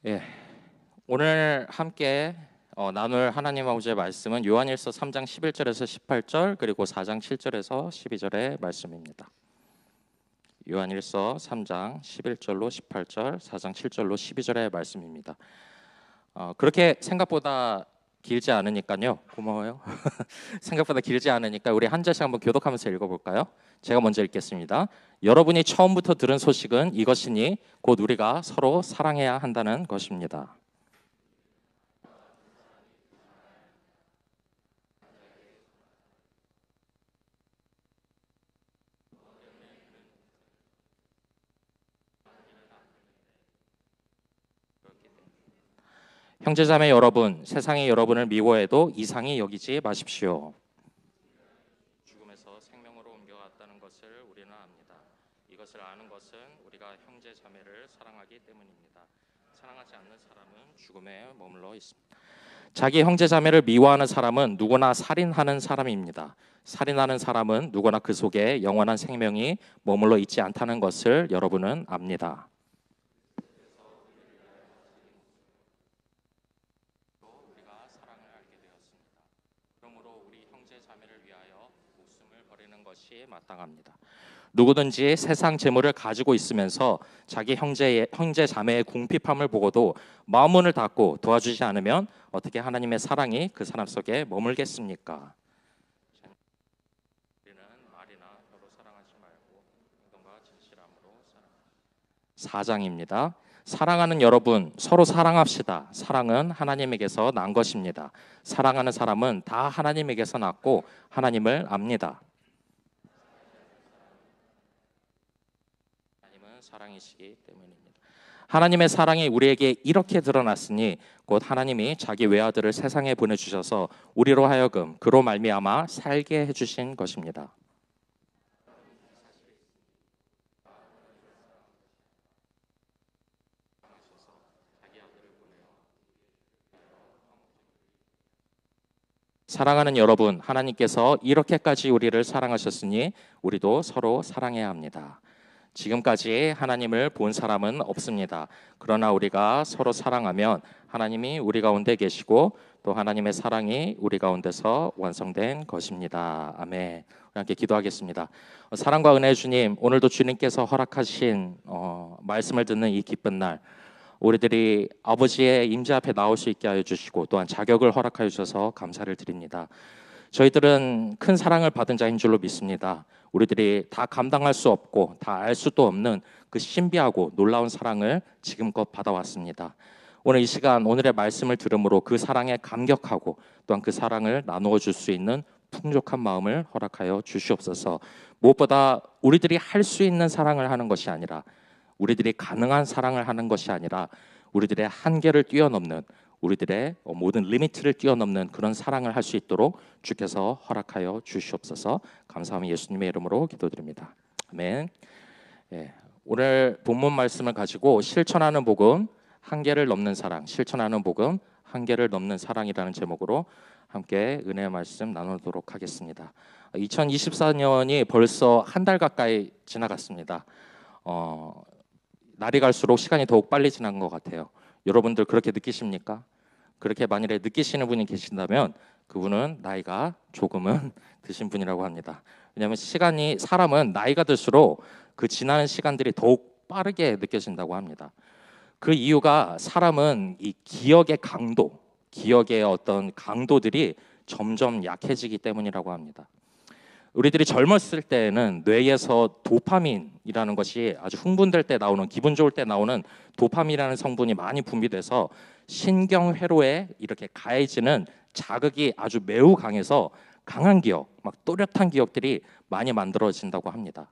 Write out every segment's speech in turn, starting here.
예, 오늘 함께 나눌 하나님 아버지의 말씀은 요한일서 3장 11절에서 18절 그리고 4장 7절에서 12절의 말씀입니다. 요한일서 3장 11절로 18절, 4장 7절로 12절의 말씀입니다. 그렇게 생각보다 길지 않으니까요. 고마워요. 생각보다 길지 않으니까 우리 한 절씩 한번 교독하면서 읽어볼까요? 제가 먼저 읽겠습니다. 여러분이 처음부터 들은 소식은 이것이니 곧 우리가 서로 사랑해야 한다는 것입니다. 형제자매 여러분, 세상이 여러분을 미워해도 이상히 여기지 마십시오. 죽음에서 생명으로 옮겨갔다는 것을 우리는 압니다. 이것을 아는 것은 우리가 형제자매를 사랑하기 때문입니다. 사랑하지 않는 사람은 죽음에 머물러 있습니다. 자기 형제자매를 미워하는 사람은 누구나 살인하는 사람입니다. 살인하는 사람은 누구나 그 속에 영원한 생명이 머물러 있지 않다는 것을 여러분은 압니다. 우리가 사랑을 알게 되었습니다. 그러므로 우리 형제 자매를 위하여 목숨을 버리는 것이 마땅합니다. 누구든지 세상 재물을 가지고 있으면서 자기 형제 자매의 궁핍함을 보고도 마음 문을 닫고 도와주지 않으면 어떻게 하나님의 사랑이 그 사람 속에 머물겠습니까? 우리는 말이나 혀로 사랑하지 말고 행동과 진실함으로 사랑합니다. 4장입니다. 사랑하는 여러분, 서로 사랑합시다. 사랑은 하나님에게서 난 것입니다. 사랑하는 사람은 다 하나님에게서 났고 하나님을 압니다. 하나님은 사랑이시기 때문입니다. 하나님의 사랑이 우리에게 이렇게 드러났으니 곧 하나님이 자기 외아들을 세상에 보내주셔서 우리로 하여금 그로 말미암아 살게 해주신 것입니다. 사랑하는 여러분, 하나님께서 이렇게까지 우리를 사랑하셨으니 우리도 서로 사랑해야 합니다. 지금까지 하나님을 본 사람은 없습니다. 그러나 우리가 서로 사랑하면 하나님이 우리 가운데 계시고 또 하나님의 사랑이 우리 가운데서 완성된 것입니다. 아멘. 우리 함께 기도하겠습니다. 사랑과 은혜의 주님, 오늘도 주님께서 허락하신 말씀을 듣는 이 기쁜 날, 우리들이 아버지의 임재 앞에 나올 수 있게 하여 주시고 또한 자격을 허락하여 주셔서 감사를 드립니다. 저희들은 큰 사랑을 받은 자인 줄로 믿습니다. 우리들이 다 감당할 수 없고 다 알 수도 없는 그 신비하고 놀라운 사랑을 지금껏 받아왔습니다. 오늘 이 시간 오늘의 말씀을 들음으로 그 사랑에 감격하고 또한 그 사랑을 나누어 줄 수 있는 풍족한 마음을 허락하여 주시옵소서. 무엇보다 우리들이 할 수 있는 사랑을 하는 것이 아니라 우리들이 가능한 사랑을 하는 것이 아니라 우리들의 한계를 뛰어넘는 우리들의 모든 리미트를 뛰어넘는 그런 사랑을 할 수 있도록 주께서 허락하여 주시옵소서. 감사하며 예수님의 이름으로 기도드립니다. 아멘. 예, 오늘 본문 말씀을 가지고 실천하는 복음 한계를 넘는 사랑, 실천하는 복음 한계를 넘는 사랑이라는 제목으로 함께 은혜의 말씀 나누도록 하겠습니다. 2024년이 벌써 한 달 가까이 지나갔습니다. 날이 갈수록 시간이 더욱 빨리 지난 것 같아요. 여러분들 그렇게 느끼십니까? 그렇게 만일에 느끼시는 분이 계신다면 그분은 나이가 조금은 드신 분이라고 합니다. 왜냐하면 사람은 나이가 들수록 그 지나는 시간들이 더욱 빠르게 느껴진다고 합니다. 그 이유가 사람은 이 기억의 기억의 어떤 강도들이 점점 약해지기 때문이라고 합니다. 우리들이 젊었을 때에는 뇌에서 도파민이라는 것이 아주 흥분될 때 나오는, 기분 좋을 때 나오는 도파민이라는 성분이 많이 분비돼서 신경회로에 이렇게 가해지는 자극이 아주 매우 강해서 강한 기억, 막 또렷한 기억들이 많이 만들어진다고 합니다.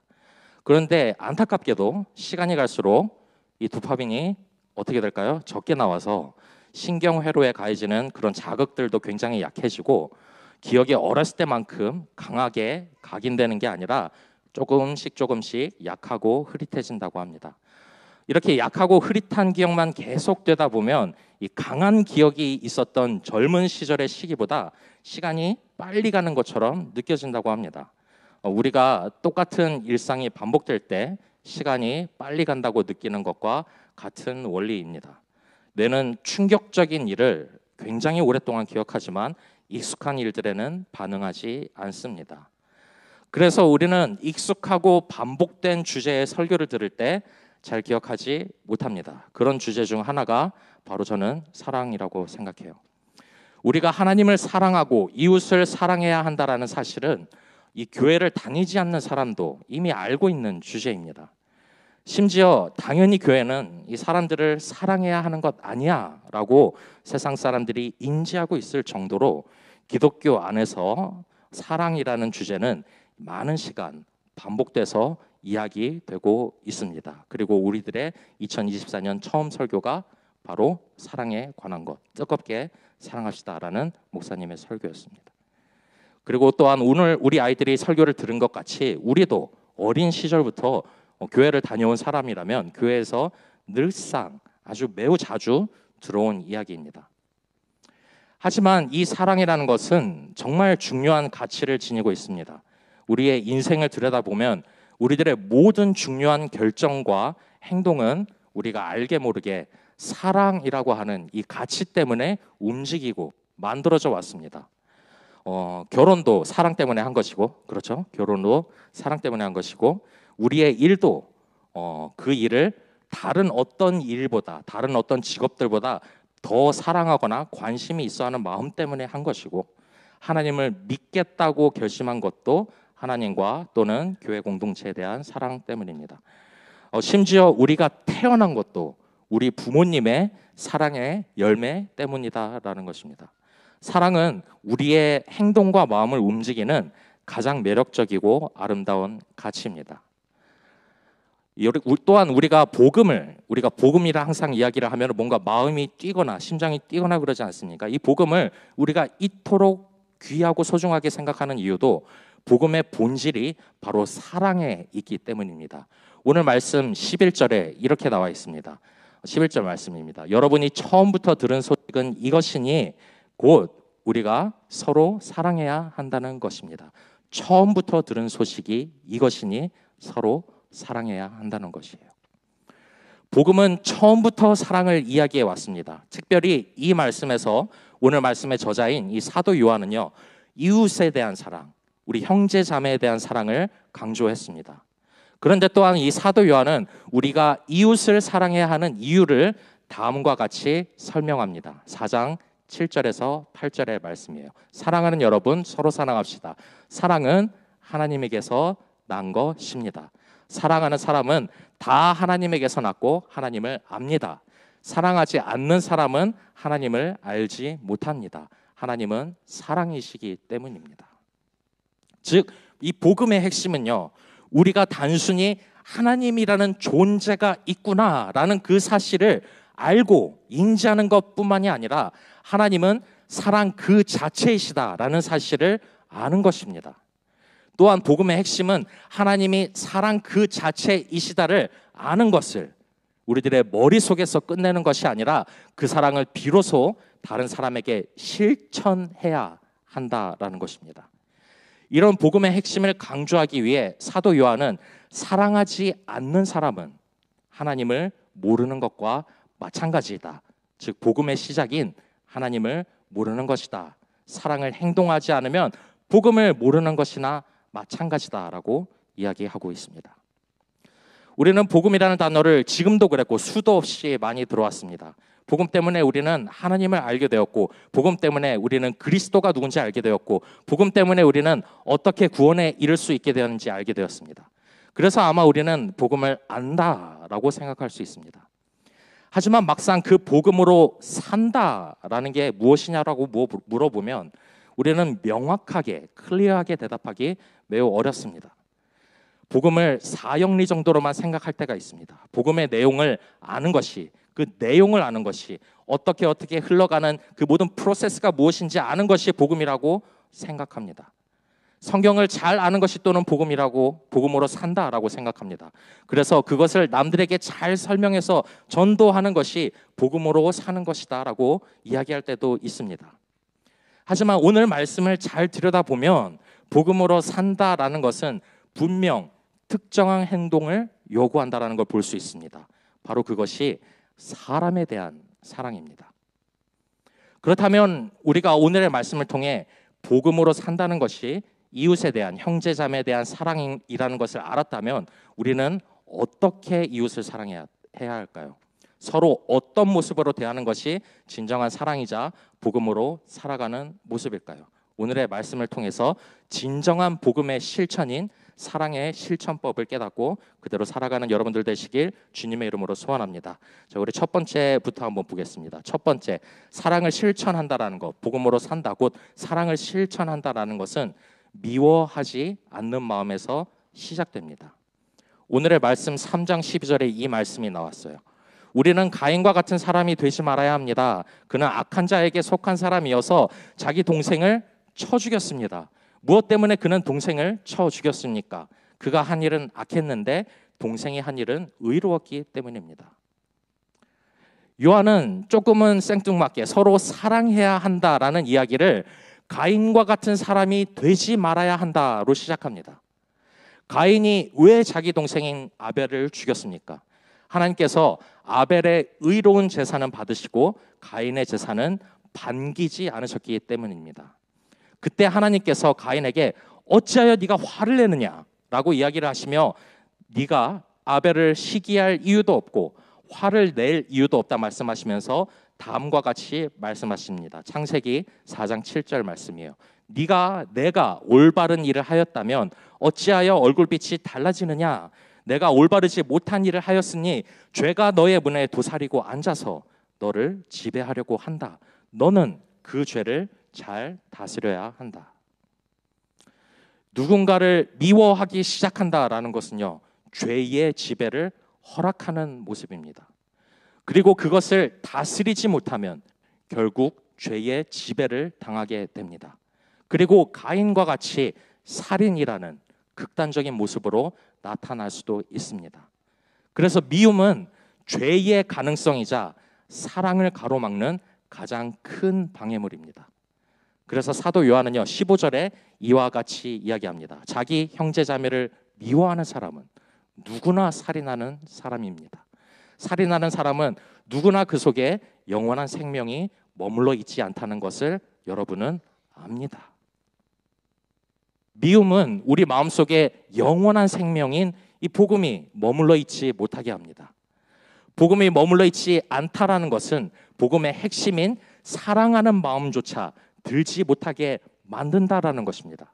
그런데 안타깝게도 시간이 갈수록 이 도파민이 어떻게 될까요? 적게 나와서 신경회로에 가해지는 그런 자극들도 굉장히 약해지고 기억이 어렸을 때만큼 강하게 각인되는 게 아니라 조금씩 약하고 흐릿해진다고 합니다. 이렇게 약하고 흐릿한 기억만 계속되다 보면 이 강한 기억이 있었던 젊은 시절의 시기보다 시간이 빨리 가는 것처럼 느껴진다고 합니다. 우리가 똑같은 일상이 반복될 때 시간이 빨리 간다고 느끼는 것과 같은 원리입니다. 뇌는 충격적인 일을 굉장히 오랫동안 기억하지만 익숙한 일들에는 반응하지 않습니다. 그래서 우리는 익숙하고 반복된 주제의 설교를 들을 때 잘 기억하지 못합니다. 그런 주제 중 하나가 바로 저는 사랑이라고 생각해요. 우리가 하나님을 사랑하고 이웃을 사랑해야 한다는 사실은 이 교회를 다니지 않는 사람도 이미 알고 있는 주제입니다. 심지어 당연히 교회는 이 사람들을 사랑해야 하는 것 아니야 라고 세상 사람들이 인지하고 있을 정도로 기독교 안에서 사랑이라는 주제는 많은 시간 반복돼서 이야기되고 있습니다. 그리고 우리들의 2024년 처음 설교가 바로 사랑에 관한 것, 뜨겁게 사랑합시다라는 목사님의 설교였습니다. 그리고 또한 오늘 우리 아이들이 설교를 들은 것 같이 우리도 어린 시절부터 교회를 다녀온 사람이라면 교회에서 늘상 아주 매우 자주 들어온 이야기입니다. 하지만 이 사랑이라는 것은 정말 중요한 가치를 지니고 있습니다. 우리의 인생을 들여다보면 우리들의 모든 중요한 결정과 행동은 우리가 알게 모르게 사랑이라고 하는 이 가치 때문에 움직이고 만들어져 왔습니다. 결혼도 사랑 때문에 한 것이고, 그렇죠? 결혼도 사랑 때문에 한 것이고, 우리의 일도 그 일을 다른 어떤 일보다, 다른 어떤 직업들보다 더 사랑하거나 관심이 있어 하는 마음 때문에 한 것이고, 하나님을 믿겠다고 결심한 것도 하나님과 또는 교회 공동체에 대한 사랑 때문입니다. 심지어 우리가 태어난 것도 우리 부모님의 사랑의 열매 때문이다라는 것입니다. 사랑은 우리의 행동과 마음을 움직이는 가장 매력적이고 아름다운 가치입니다. 또한 우리가 복음이라 항상 이야기를 하면 뭔가 마음이 뛰거나 심장이 뛰거나 그러지 않습니까? 이 복음을 우리가 이토록 귀하고 소중하게 생각하는 이유도 복음의 본질이 바로 사랑에 있기 때문입니다. 오늘 말씀 11절에 이렇게 나와 있습니다. 11절 말씀입니다. 여러분이 처음부터 들은 소식은 이것이니 곧 우리가 서로 사랑해야 한다는 것입니다. 처음부터 들은 소식이 이것이니 서로 사랑해야 한다는 것이에요. 복음은 처음부터 사랑을 이야기해 왔습니다. 특별히 이 말씀에서 오늘 말씀의 저자인 이 사도 요한은요, 이웃에 대한 사랑, 우리 형제 자매에 대한 사랑을 강조했습니다. 그런데 또한 이 사도 요한은 우리가 이웃을 사랑해야 하는 이유를 다음과 같이 설명합니다. 4장 7절에서 8절의 말씀이에요. 사랑하는 여러분, 서로 사랑합시다. 사랑은 하나님에게서 난 것입니다. 사랑하는 사람은 다 하나님에게서 났고 하나님을 압니다. 사랑하지 않는 사람은 하나님을 알지 못합니다. 하나님은 사랑이시기 때문입니다. 즉, 이 복음의 핵심은요, 우리가 단순히 하나님이라는 존재가 있구나라는 그 사실을 알고 인지하는 것뿐만이 아니라 하나님은 사랑 그 자체이시다라는 사실을 아는 것입니다. 또한 복음의 핵심은 하나님이 사랑 그 자체이시다를 아는 것을 우리들의 머릿속에서 끝내는 것이 아니라 그 사랑을 비로소 다른 사람에게 실천해야 한다라는 것입니다. 이런 복음의 핵심을 강조하기 위해 사도 요한은 사랑하지 않는 사람은 하나님을 모르는 것과 마찬가지이다. 즉 복음의 시작인 하나님을 모르는 것이다. 사랑을 행동하지 않으면 복음을 모르는 것이나 마찬가지다라고 이야기하고 있습니다. 우리는 복음이라는 단어를 지금도 그랬고 수도 없이 많이 들어왔습니다. 복음 때문에 우리는 하나님을 알게 되었고, 복음 때문에 우리는 그리스도가 누군지 알게 되었고, 복음 때문에 우리는 어떻게 구원에 이를 수 있게 되었는지 알게 되었습니다. 그래서 아마 우리는 복음을 안다라고 생각할 수 있습니다. 하지만 막상 그 복음으로 산다라는 게 무엇이냐라고 물어보면 우리는 명확하게, 클리어하게 대답하기 매우 어렵습니다. 복음을 사형리 정도로만 생각할 때가 있습니다. 복음의 내용을 아는 것이, 그 내용을 아는 것이, 어떻게 흘러가는 그 모든 프로세스가 무엇인지 아는 것이 복음이라고 생각합니다. 성경을 잘 아는 것이 또는 복음으로 산다라고 생각합니다. 그래서 그것을 남들에게 잘 설명해서 전도하는 것이 복음으로 사는 것이다라고 이야기할 때도 있습니다. 하지만 오늘 말씀을 잘 들여다보면 복음으로 산다라는 것은 분명 특정한 행동을 요구한다라는 걸 볼 수 있습니다. 바로 그것이 사람에 대한 사랑입니다. 그렇다면 우리가 오늘의 말씀을 통해 복음으로 산다는 것이 이웃에 대한, 형제 자매에 대한 사랑이라는 것을 알았다면 우리는 어떻게 이웃을 사랑해야 할까요? 서로 어떤 모습으로 대하는 것이 진정한 사랑이자 복음으로 살아가는 모습일까요? 오늘의 말씀을 통해서 진정한 복음의 실천인 사랑의 실천법을 깨닫고 그대로 살아가는 여러분들 되시길 주님의 이름으로 소원합니다. 자, 우리 첫 번째부터 한번 보겠습니다. 첫 번째, 사랑을 실천한다라는 것, 복음으로 산다, 곧 사랑을 실천한다라는 것은 미워하지 않는 마음에서 시작됩니다. 오늘의 말씀 3장 12절에 이 말씀이 나왔어요. 우리는 가인과 같은 사람이 되지 말아야 합니다. 그는 악한 자에게 속한 사람이어서 자기 동생을 쳐 죽였습니다. 무엇 때문에 그는 동생을 쳐 죽였습니까? 그가 한 일은 악했는데 동생이 한 일은 의로웠기 때문입니다. 요한은 조금은 생뚱맞게 서로 사랑해야 한다라는 이야기를 가인과 같은 사람이 되지 말아야 한다로 시작합니다. 가인이 왜 자기 동생인 아벨을 죽였습니까? 하나님께서 아벨의 의로운 제사는 받으시고 가인의 제사는 반기지 않으셨기 때문입니다. 그때 하나님께서 가인에게 어찌하여 네가 화를 내느냐라고 이야기를 하시며 네가 아벨을 시기할 이유도 없고 화를 낼 이유도 없다 말씀하시면서 다음과 같이 말씀하십니다. 창세기 4장 7절 말씀이에요. 내가 올바른 일을 하였다면 어찌하여 얼굴빛이 달라지느냐? 내가 올바르지 못한 일을 하였으니 죄가 너의 문에 도사리고 앉아서 너를 지배하려고 한다. 너는 그 죄를 잘 다스려야 한다. 누군가를 미워하기 시작한다라는 것은요, 죄의 지배를 허락하는 모습입니다. 그리고 그것을 다스리지 못하면 결국 죄의 지배를 당하게 됩니다. 그리고 가인과 같이 살인이라는 극단적인 모습으로 나타날 수도 있습니다. 그래서 미움은 죄의 가능성이자 사랑을 가로막는 가장 큰 방해물입니다. 그래서 사도 요한은요 15절에 이와 같이 이야기합니다. 자기 형제 자매를 미워하는 사람은 누구나 살인하는 사람입니다. 살인하는 사람은 누구나 그 속에 영원한 생명이 머물러 있지 않다는 것을 여러분은 압니다. 미움은 우리 마음속에 영원한 생명인 이 복음이 머물러 있지 못하게 합니다. 복음이 머물러 있지 않다라는 것은 복음의 핵심인 사랑하는 마음조차 들지 못하게 만든다라는 것입니다.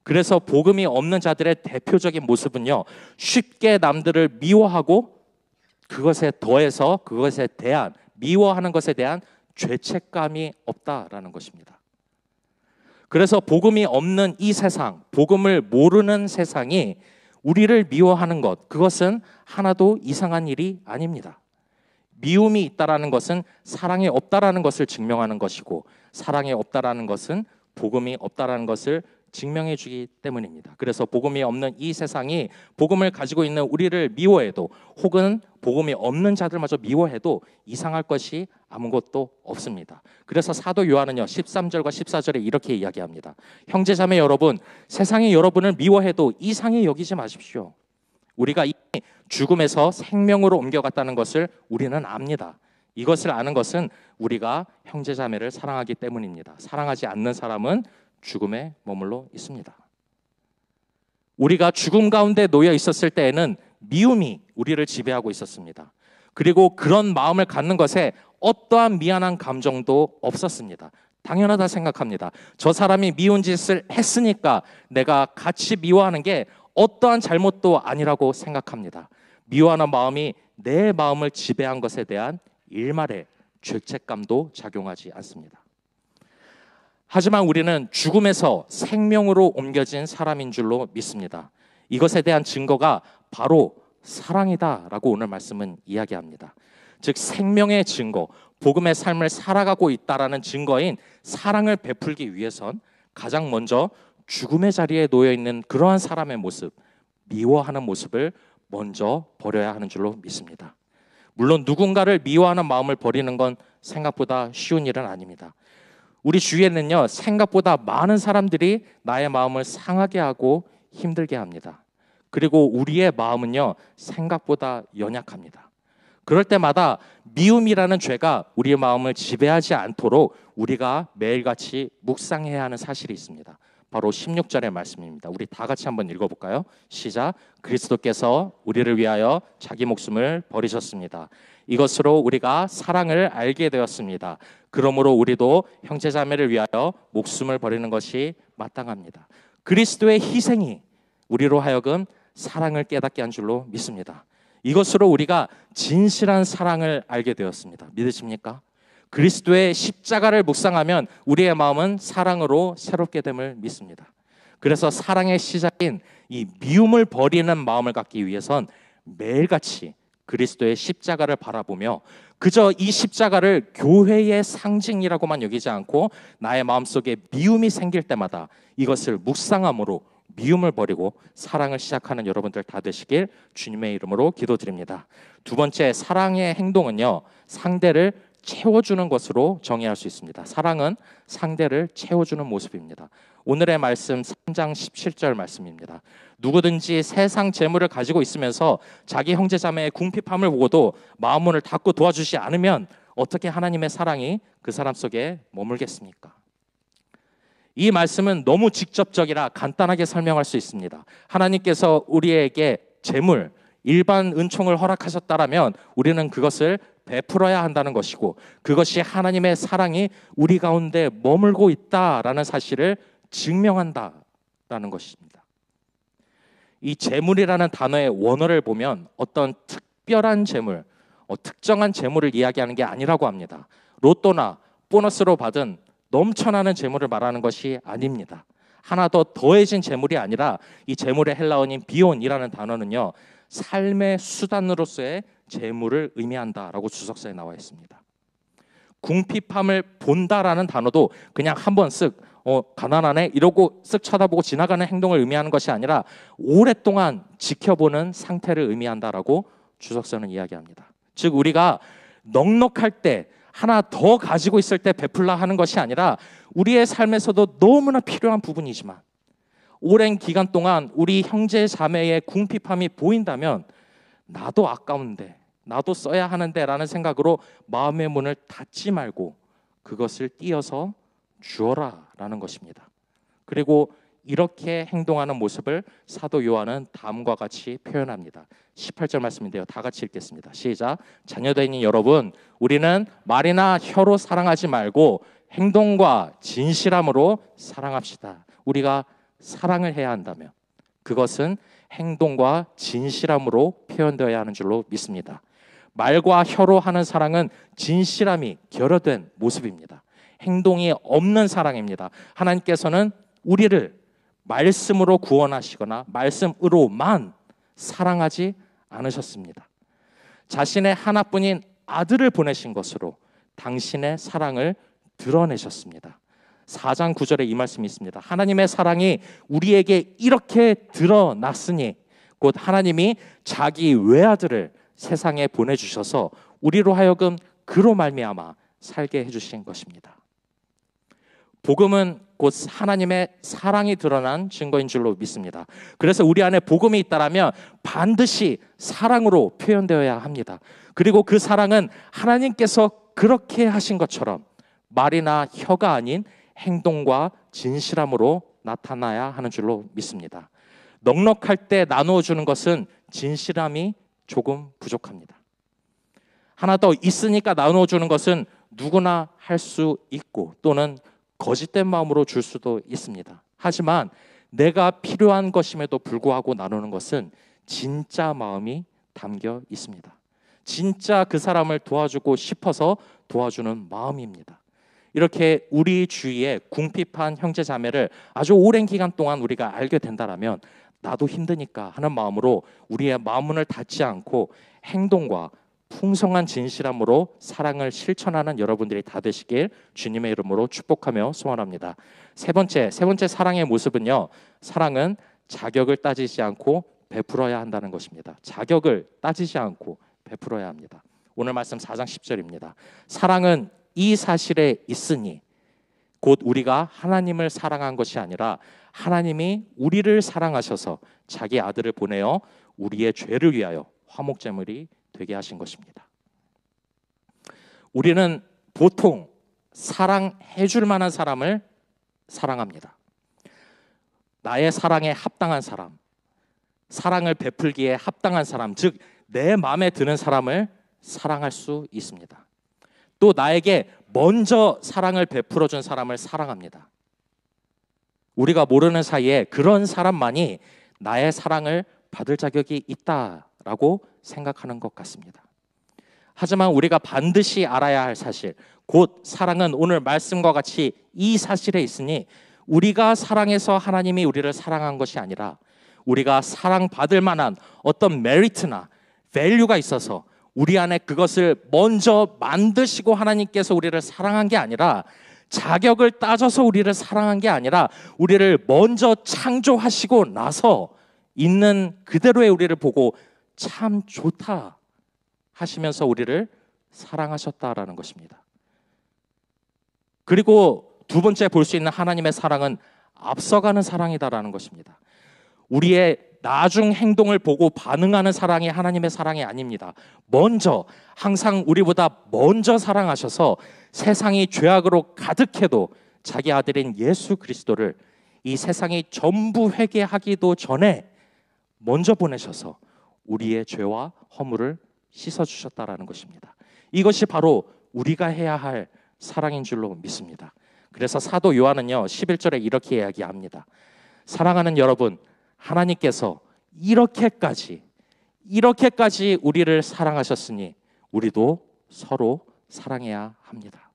그래서 복음이 없는 자들의 대표적인 모습은요, 쉽게 남들을 미워하고 그것에 더해서 그것에 대한, 미워하는 것에 대한 죄책감이 없다라는 것입니다. 그래서 복음이 없는 이 세상, 복음을 모르는 세상이 우리를 미워하는 것, 그것은 하나도 이상한 일이 아닙니다. 미움이 있다라는 것은 사랑이 없다라는 것을 증명하는 것이고, 사랑이 없다라는 것은 복음이 없다라는 것을 증명해 주기 때문입니다. 그래서 복음이 없는 이 세상이 복음을 가지고 있는 우리를 미워해도, 혹은 복음이 없는 자들마저 미워해도 이상할 것이 아무것도 없습니다. 그래서 사도 요한은요 13절과 14절에 이렇게 이야기합니다. 형제자매 여러분, 세상이 여러분을 미워해도 이상히 여기지 마십시오. 우리가 이 죽음에서 생명으로 옮겨갔다는 것을 우리는 압니다. 이것을 아는 것은 우리가 형제자매를 사랑하기 때문입니다. 사랑하지 않는 사람은 죽음에 머물러 있습니다. 우리가 죽음 가운데 놓여 있었을 때에는 미움이 우리를 지배하고 있었습니다. 그리고 그런 마음을 갖는 것에 어떠한 미안한 감정도 없었습니다. 당연하다 생각합니다. 저 사람이 미운 짓을 했으니까 내가 같이 미워하는 게 어떠한 잘못도 아니라고 생각합니다. 미워하는 마음이 내 마음을 지배한 것에 대한 일말의 죄책감도 작용하지 않습니다. 하지만 우리는 죽음에서 생명으로 옮겨진 사람인 줄로 믿습니다. 이것에 대한 증거가 바로 사랑이다라고 오늘 말씀은 이야기합니다. 즉 생명의 증거, 복음의 삶을 살아가고 있다라는 증거인 사랑을 베풀기 위해선 가장 먼저 죽음의 자리에 놓여 있는 그러한 사람의 모습, 미워하는 모습을 먼저 버려야 하는 줄로 믿습니다. 물론 누군가를 미워하는 마음을 버리는 건 생각보다 쉬운 일은 아닙니다. 우리 주위에는요 생각보다 많은 사람들이 나의 마음을 상하게 하고 힘들게 합니다. 그리고 우리의 마음은요 생각보다 연약합니다. 그럴 때마다 미움이라는 죄가 우리의 마음을 지배하지 않도록 우리가 매일같이 묵상해야 하는 사실이 있습니다. 바로 16절의 말씀입니다. 우리 다 같이 한번 읽어볼까요? 시작. 그리스도께서 우리를 위하여 자기 목숨을 버리셨습니다. 이것으로 우리가 사랑을 알게 되었습니다. 그러므로 우리도 형제자매를 위하여 목숨을 버리는 것이 마땅합니다. 그리스도의 희생이 우리로 하여금 사랑을 깨닫게 한 줄로 믿습니다. 이것으로 우리가 진실한 사랑을 알게 되었습니다. 믿으십니까? 그리스도의 십자가를 묵상하면 우리의 마음은 사랑으로 새롭게 됨을 믿습니다. 그래서 사랑의 시작인 이 미움을 버리는 마음을 갖기 위해선 매일같이 그리스도의 십자가를 바라보며 그저 이 십자가를 교회의 상징이라고만 여기지 않고 나의 마음속에 미움이 생길 때마다 이것을 묵상함으로 미움을 버리고 사랑을 시작하는 여러분들 다 되시길 주님의 이름으로 기도드립니다. 두 번째, 사랑의 행동은요, 상대를 채워주는 것으로 정의할 수 있습니다. 사랑은 상대를 채워주는 모습입니다. 오늘의 말씀 3장 17절 말씀입니다. 누구든지 세상 재물을 가지고 있으면서 자기 형제자매의 궁핍함을 보고도 마음문을 닫고 도와주지 않으면 어떻게 하나님의 사랑이 그 사람 속에 머물겠습니까? 이 말씀은 너무 직접적이라 간단하게 설명할 수 있습니다. 하나님께서 우리에게 재물, 일반 은총을 허락하셨다라면 우리는 그것을 베풀어야 한다는 것이고 그것이 하나님의 사랑이 우리 가운데 머물고 있다라는 사실을 증명한다라는 것입니다. 이 재물이라는 단어의 원어를 보면 어떤 특별한 재물, 특정한 재물을 이야기하는 게 아니라고 합니다. 로또나 보너스로 받은 넘쳐나는 재물을 말하는 것이 아닙니다. 하나 더 더해진 재물이 아니라 이 재물의 헬라어인 비온이라는 단어는요, 삶의 수단으로서의 재물을 의미한다라고 주석서에 나와 있습니다. 궁핍함을 본다라는 단어도 그냥 한번 쓱 가난하네 이러고 쓱 쳐다보고 지나가는 행동을 의미하는 것이 아니라 오랫동안 지켜보는 상태를 의미한다라고 주석서는 이야기합니다. 즉 우리가 넉넉할 때 하나 더 가지고 있을 때 베풀라 하는 것이 아니라 우리의 삶에서도 너무나 필요한 부분이지만 오랜 기간 동안 우리 형제 자매의 궁핍함이 보인다면 나도 아까운데 나도 써야 하는데 라는 생각으로 마음의 문을 닫지 말고 그것을 띄어서 주어라 라는 것입니다. 그리고 이렇게 행동하는 모습을 사도 요한은 다음과 같이 표현합니다. 18절 말씀인데요. 다 같이 읽겠습니다. 시작. 자녀되니 여러분, 우리는 말이나 혀로 사랑하지 말고 행동과 진실함으로 사랑합시다. 우리가 사랑을 해야 한다면 그것은 행동과 진실함으로 표현되어야 하는 줄로 믿습니다. 말과 혀로 하는 사랑은 진실함이 결여된 모습입니다. 행동이 없는 사랑입니다. 하나님께서는 우리를 말씀으로 구원하시거나 말씀으로만 사랑하지 않으셨습니다. 자신의 하나뿐인 아들을 보내신 것으로 당신의 사랑을 드러내셨습니다. 4장 9절에 이 말씀이 있습니다. 하나님의 사랑이 우리에게 이렇게 드러났으니 곧 하나님이 자기 외아들을 세상에 보내주셔서 우리로 하여금 그로 말미암아 살게 해주신 것입니다. 복음은 곧 하나님의 사랑이 드러난 증거인 줄로 믿습니다. 그래서 우리 안에 복음이 있다면 반드시 사랑으로 표현되어야 합니다. 그리고 그 사랑은 하나님께서 그렇게 하신 것처럼 말이나 혀가 아닌 행동과 진실함으로 나타나야 하는 줄로 믿습니다. 넉넉할 때 나누어 주는 것은 진실함이 조금 부족합니다. 하나 더 있으니까 나누어 주는 것은 누구나 할 수 있고 또는 거짓된 마음으로 줄 수도 있습니다. 하지만 내가 필요한 것임에도 불구하고 나누는 것은 진짜 마음이 담겨 있습니다. 진짜 그 사람을 도와주고 싶어서 도와주는 마음입니다. 이렇게 우리 주위에 궁핍한 형제 자매를 아주 오랜 기간 동안 우리가 알게 된다면 나도 힘드니까 하는 마음으로 우리의 마음문을 닫지 않고 행동과 풍성한 진실함으로 사랑을 실천하는 여러분들이 다 되시길 주님의 이름으로 축복하며 소원합니다. 세 번째 사랑의 모습은요, 사랑은 자격을 따지지 않고 베풀어야 한다는 것입니다. 자격을 따지지 않고 베풀어야 합니다. 오늘 말씀 4장 10절입니다. 사랑은 이 사실에 있으니 곧 우리가 하나님을 사랑한 것이 아니라 하나님이 우리를 사랑하셔서 자기 아들을 보내어 우리의 죄를 위하여 화목제물이 되게 하신 것입니다. 우리는 보통 사랑해 줄 만한 사람을 사랑합니다. 나의 사랑에 합당한 사람, 사랑을 베풀기에 합당한 사람, 즉 내 마음에 드는 사람을 사랑할 수 있습니다. 또 나에게 먼저 사랑을 베풀어 준 사람을 사랑합니다. 우리가 모르는 사이에 그런 사람만이 나의 사랑을 받을 자격이 있다라고 생각하는 것 같습니다. 하지만 우리가 반드시 알아야 할 사실, 곧 사랑은 오늘 말씀과 같이 이 사실에 있으니 우리가 사랑해서 하나님이 우리를 사랑한 것이 아니라 우리가 사랑받을 만한 어떤 메리트나 밸류가 있어서 우리 안에 그것을 먼저 만드시고 하나님께서 우리를 사랑한 게 아니라, 자격을 따져서 우리를 사랑한 게 아니라 우리를 먼저 창조하시고 나서 있는 그대로의 우리를 보고 참 좋다 하시면서 우리를 사랑하셨다라는 것입니다. 그리고 두 번째 볼 수 있는 하나님의 사랑은 앞서가는 사랑이다라는 것입니다. 우리의 나중 행동을 보고 반응하는 사랑이 하나님의 사랑이 아닙니다. 먼저, 항상 우리보다 먼저 사랑하셔서 세상이 죄악으로 가득해도 자기 아들인 예수 그리스도를 이 세상이 전부 회개하기도 전에 먼저 보내셔서 우리의 죄와 허물을 씻어주셨다라는 것입니다. 이것이 바로 우리가 해야 할 사랑인 줄로 믿습니다. 그래서 사도 요한은요 11절에 이렇게 이야기합니다. 사랑하는 여러분, 하나님께서 이렇게까지 우리를 사랑하셨으니 우리도 서로 사랑해야 합니다.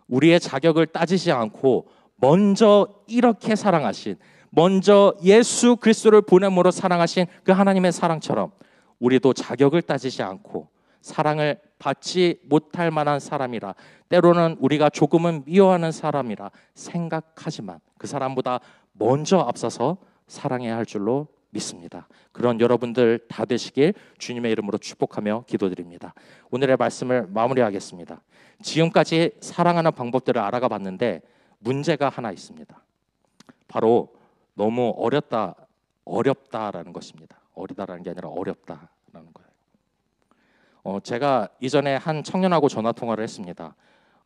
우리의 자격을 따지지 않고 먼저 이렇게 사랑하신, 먼저 예수 그리스도를 보냄으로 사랑하신 그 하나님의 사랑처럼 우리도 자격을 따지지 않고 사랑을 받지 못할 만한 사람이라, 때로는 우리가 조금은 미워하는 사람이라 생각하지만 그 사람보다 먼저 앞서서 사랑해야 할 줄로 믿습니다. 그런 여러분들 다 되시길 주님의 이름으로 축복하며 기도드립니다. 오늘의 말씀을 마무리하겠습니다. 지금까지 사랑하는 방법들을 알아가 봤는데 문제가 하나 있습니다. 바로 너무 어렵다라는 것입니다. 어리다라는 게 아니라 어렵다라는 거예요. 제가 이전에 한 청년하고 전화 통화를 했습니다.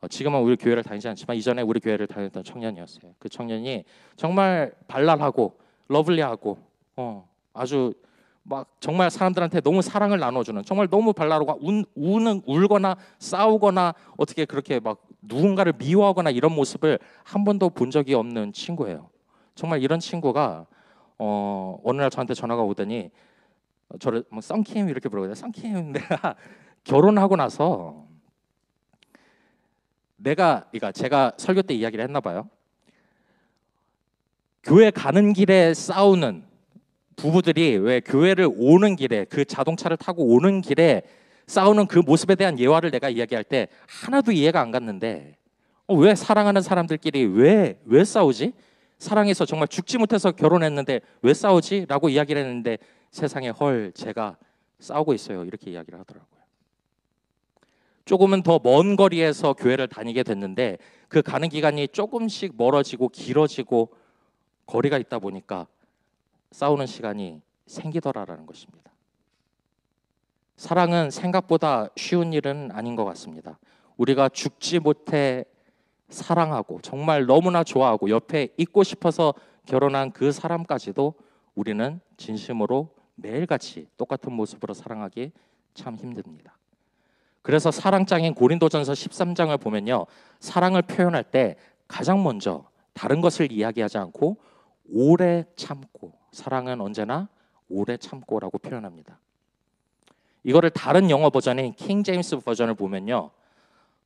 지금은 우리 교회를 다니지 않지만 이전에 우리 교회를 다녔던 청년이었어요. 그 청년이 정말 발랄하고 러블리하고 아주 막 정말 사람들한테 너무 사랑을 나눠주는, 정말 너무 발랄하고 울거나 싸우거나 어떻게 그렇게 막 누군가를 미워하거나 이런 모습을 한 번도 본 적이 없는 친구예요. 정말 이런 친구가 어느 날 저한테 전화가 오더니 저를 뭐 썬킴 이렇게 부르거든요. 썬킴, 내가 결혼하고 나서 그러니까 제가 설교 때 이야기를 했나 봐요. 교회 가는 길에 싸우는 부부들이 왜 교회를 오는 길에, 그 자동차를 타고 오는 길에 싸우는 그 모습에 대한 예화를 내가 이야기할 때 하나도 이해가 안 갔는데 왜 사랑하는 사람들끼리 왜 싸우지? 사랑해서 정말 죽지 못해서 결혼했는데 왜 싸우지? 라고 이야기를 했는데 세상에 헐, 제가 싸우고 있어요, 이렇게 이야기를 하더라고요. 조금은 더 먼 거리에서 교회를 다니게 됐는데 그 가는 기간이 조금씩 멀어지고 길어지고 거리가 있다 보니까 싸우는 시간이 생기더라라는 것입니다. 사랑은 생각보다 쉬운 일은 아닌 것 같습니다. 우리가 죽지 못해 사랑하고 정말 너무나 좋아하고 옆에 있고 싶어서 결혼한 그 사람까지도 우리는 진심으로 매일같이 똑같은 모습으로 사랑하기 참 힘듭니다. 그래서 사랑장인 고린도전서 13장을 보면요, 사랑을 표현할 때 가장 먼저 다른 것을 이야기하지 않고 오래 참고, 사랑은 언제나 오래 참고라고 표현합니다. 이거를 다른 영어 버전인 킹 제임스 버전을 보면요,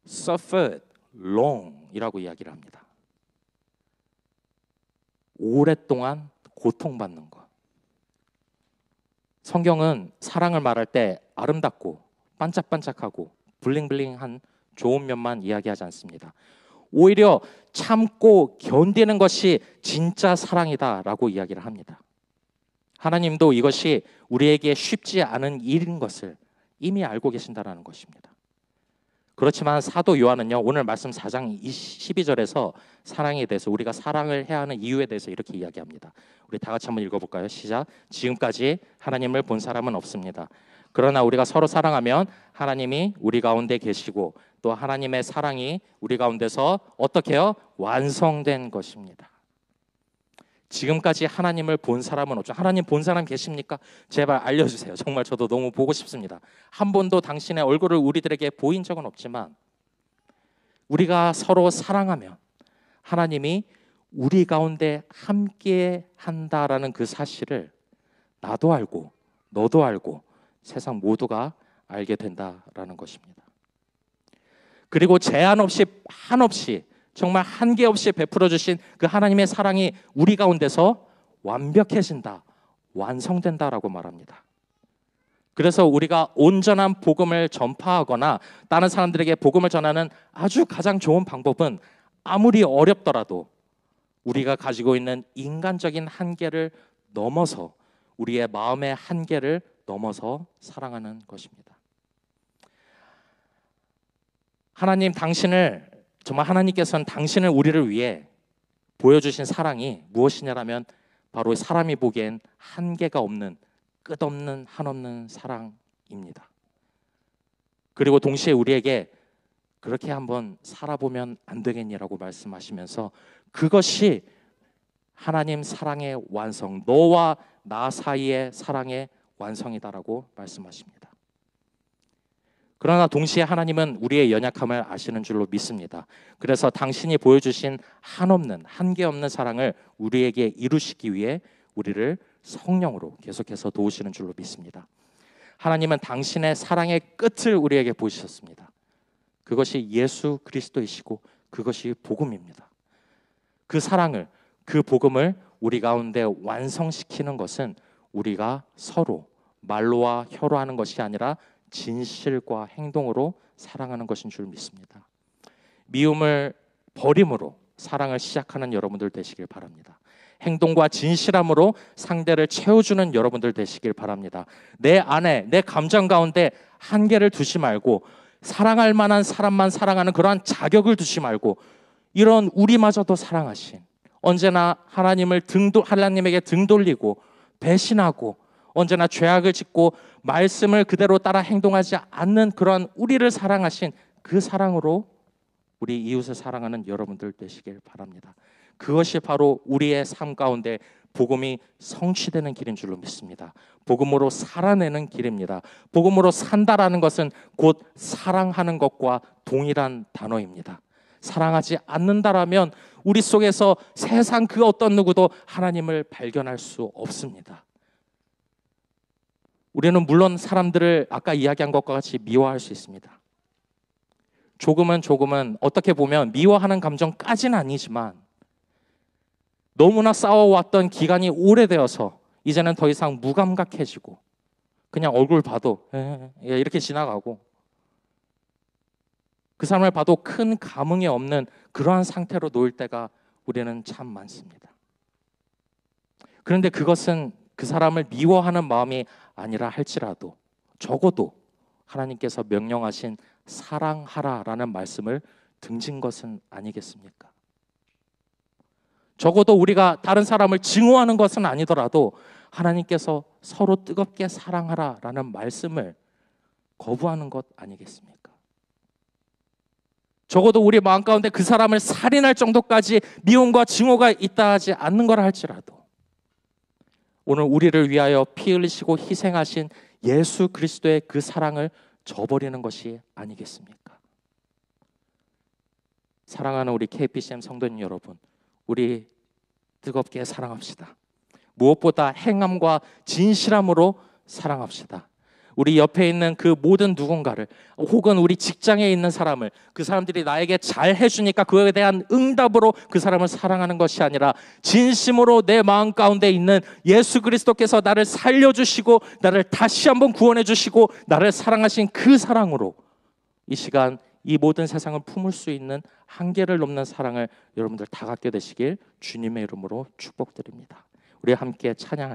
suffered long이라고 이야기를 합니다. 오랫동안 고통받는 것. 성경은 사랑을 말할 때 아름답고 반짝반짝하고 블링블링한 좋은 면만 이야기하지 않습니다. 오히려 참고 견디는 것이 진짜 사랑이다라고 이야기를 합니다. 하나님도 이것이 우리에게 쉽지 않은 일인 것을 이미 알고 계신다는 것입니다. 그렇지만 사도 요한은요, 오늘 말씀 4장 12절에서 사랑에 대해서, 우리가 사랑을 해야 하는 이유에 대해서 이렇게 이야기합니다. 우리 다 같이 한번 읽어볼까요? 시작. 지금까지 하나님을 본 사람은 없습니다. 그러나 우리가 서로 사랑하면 하나님이 우리 가운데 계시고 또 하나님의 사랑이 우리 가운데서 어떻게 해요? 완성된 것입니다. 지금까지 하나님을 본 사람은 없죠. 하나님 본 사람 계십니까? 제발 알려주세요. 정말 저도 너무 보고 싶습니다. 한 번도 당신의 얼굴을 우리들에게 보인 적은 없지만 우리가 서로 사랑하면 하나님이 우리 가운데 함께 한다라는 그 사실을 나도 알고 너도 알고 세상 모두가 알게 된다라는 것입니다. 그리고 제한 없이 한없이 정말 한계 없이 베풀어 주신 그 하나님의 사랑이 우리 가운데서 완벽해진다, 완성된다라고 말합니다. 그래서 우리가 온전한 복음을 전파하거나 다른 사람들에게 복음을 전하는 아주 가장 좋은 방법은 아무리 어렵더라도 우리가 가지고 있는 인간적인 한계를 넘어서 우리의 마음의 한계를 넘어서 사랑하는 것입니다. 하나님 정말 하나님께서는 당신을 우리를 위해 보여주신 사랑이 무엇이냐라면 바로 사람이 보기엔 한계가 없는 끝없는 한없는 사랑입니다. 그리고 동시에 우리에게 그렇게 한번 살아보면 안 되겠니라고 말씀하시면서 그것이 하나님 사랑의 완성, 너와 나 사이의 사랑의 완성이다라고 말씀하십니다. 그러나 동시에 하나님은 우리의 연약함을 아시는 줄로 믿습니다. 그래서 당신이 보여주신 한없는 한계 없는 사랑을 우리에게 이루시기 위해 우리를 성령으로 계속해서 도우시는 줄로 믿습니다. 하나님은 당신의 사랑의 끝을 우리에게 보이셨습니다. 그것이 예수 그리스도이시고 그것이 복음입니다. 그 사랑을, 그 복음을 우리 가운데 완성시키는 것은 우리가 서로 말로와 혀로 하는 것이 아니라 진실과 행동으로 사랑하는 것인 줄 믿습니다. 미움을 버림으로 사랑을 시작하는 여러분들 되시길 바랍니다. 행동과 진실함으로 상대를 채워주는 여러분들 되시길 바랍니다. 내 안에, 내 감정 가운데 한계를 두지 말고 사랑할 만한 사람만 사랑하는 그러한 자격을 두지 말고 이런 우리마저도 사랑하신, 언제나 하나님에게 등 돌리고 배신하고 언제나 죄악을 짓고 말씀을 그대로 따라 행동하지 않는 그러한 우리를 사랑하신 그 사랑으로 우리 이웃을 사랑하는 여러분들 되시길 바랍니다. 그것이 바로 우리의 삶 가운데 복음이 성취되는 길인 줄로 믿습니다. 복음으로 살아내는 길입니다. 복음으로 산다라는 것은 곧 사랑하는 것과 동일한 단어입니다. 사랑하지 않는다라면 우리 속에서 세상 그 어떤 누구도 하나님을 발견할 수 없습니다. 우리는 물론 사람들을 아까 이야기한 것과 같이 미워할 수 있습니다. 조금은 어떻게 보면 미워하는 감정까지는 아니지만 너무나 싸워왔던 기간이 오래되어서 이제는 더 이상 무감각해지고 그냥 얼굴 봐도 이렇게 지나가고 그 사람을 봐도 큰 감흥이 없는 그러한 상태로 놓일 때가 우리는 참 많습니다. 그런데 그것은 그 사람을 미워하는 마음이 아니라 할지라도 적어도 하나님께서 명령하신 사랑하라라는 말씀을 등진 것은 아니겠습니까? 적어도 우리가 다른 사람을 증오하는 것은 아니더라도 하나님께서 서로 뜨겁게 사랑하라라는 말씀을 거부하는 것 아니겠습니까? 적어도 우리 마음 가운데 그 사람을 살인할 정도까지 미움과 증오가 있다 하지 않는 거라 할지라도 오늘 우리를 위하여 피 흘리시고 희생하신 예수 그리스도의 그 사랑을 저버리는 것이 아니겠습니까? 사랑하는 우리 KPCM 성도님 여러분, 우리 뜨겁게 사랑합시다. 무엇보다 행함과 진실함으로 사랑합시다. 우리 옆에 있는 그 모든 누군가를 혹은 우리 직장에 있는 사람을 그 사람들이 나에게 잘 해주니까 그거에 대한 응답으로 그 사람을 사랑하는 것이 아니라 진심으로 내 마음 가운데 있는 예수 그리스도께서 나를 살려주시고 나를 다시 한번 구원해 주시고 나를 사랑하신 그 사랑으로 이 시간 이 모든 세상을 품을 수 있는 한계를 넘는 사랑을 여러분들 다 갖게 되시길 주님의 이름으로 축복드립니다. 우리 함께 찬양